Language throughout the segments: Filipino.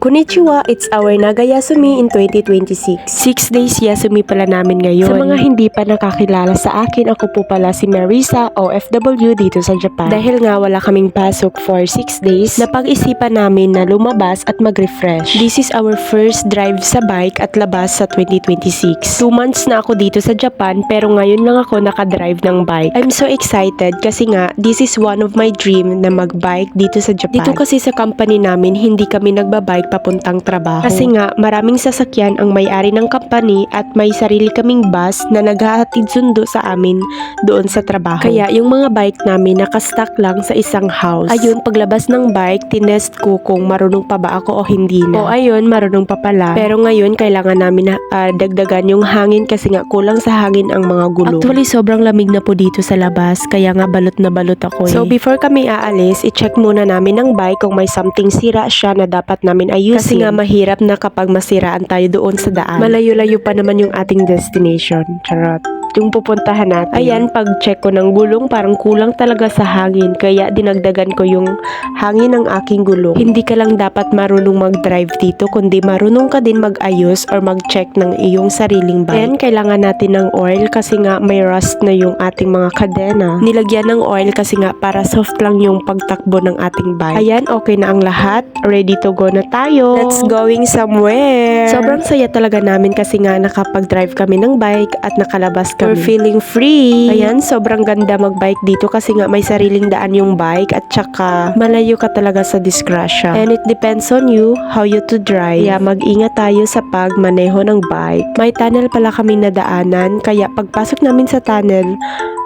Konnichiwa, it's our Naga Yasumi in 2026. 6 days Yasumi pala namin ngayon. Sa mga hindi pa nakakilala sa akin, ako po pala si Marisa, OFW dito sa Japan. Dahil nga wala kaming pasok for 6 days, napag-isipan namin na lumabas at mag-refresh. This is our first drive sa bike at labas sa 2026. 2 months na ako dito sa Japan, pero ngayon lang ako nakadrive ng bike. I'm so excited kasi nga, this is one of my dream na mag-bike dito sa Japan. Dito kasi sa company namin, hindi kami nagbabike papuntang trabaho. Kasi nga, maraming sasakyan ang may-ari ng company at may sarili kaming bus na naghahatid sundo sa amin doon sa trabaho. Kaya yung mga bike namin nakastock lang sa isang house. Ayun, paglabas ng bike, tinest ko kung marunong pa ba ako o hindi na. O ayun, marunong pa pala. Pero ngayon, kailangan namin na dagdagan yung hangin kasi nga kulang sa hangin ang mga gulong. Actually, sobrang lamig na po dito sa labas, kaya nga balot na balot ako. So before kami aalis, i-check muna namin ng bike kung may something sira siya na dapat namin ayusin. Kasi nga mahirap na kapag masiraan tayo doon sa daan. Malayo-layo pa naman yung ating destination. Charot. Yung pupuntahan natin. Ayan, pag-check ko ng gulong, parang kulang talaga sa hangin. Kaya dinagdagan ko yung hangin ng aking gulong. Hindi ka lang dapat marunong mag-drive dito, kundi marunong ka din mag-ayos or mag-check ng iyong sariling bike. Ayan, kailangan natin ng oil kasi nga may rust na yung ating mga kadena. Nilagyan ng oil kasi nga para soft lang yung pagtakbo ng ating bike. Ayan, okay na ang lahat. Ready to go na tayo. Let's going somewhere. Sobrang saya talaga namin kasi nga nakapag-drive kami ng bike at nakalabas kami. We're feeling free. Ayan, sobrang ganda mag-bike dito kasi nga may sariling daan yung bike at saka malayo ka talaga sa disgrasya. And it depends on you, how you to drive. Kaya mag-ingat tayo sa pagmaneho ng bike. May tunnel pala kami nadaanan, kaya pagpasok namin sa tunnel,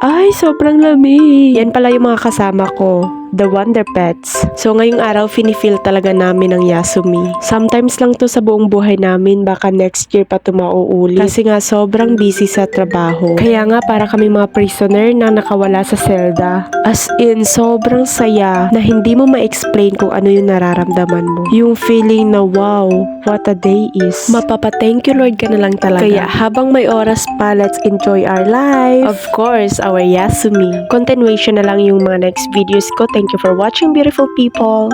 ay, sobrang lamig. Yan pala yung mga kasama ko. The Wonder Pets. So ngayong araw, finifeel talaga namin ang Yasumi. Sometimes lang to sa buong buhay namin, baka next year pa to mauulit. Kasi nga sobrang busy sa trabaho. Kaya nga para kami mga prisoner na nakawala sa selda. As in, sobrang saya na hindi mo ma-explain kung ano yung nararamdaman mo. Yung feeling na wow, what a day is. Mapapa-thank you Lord ka na lang talaga. Kaya habang may oras pa, let's enjoy our life. Of course, our Yasumi. Continuation na lang yung mga next videos ko. Thank you for watching, beautiful people.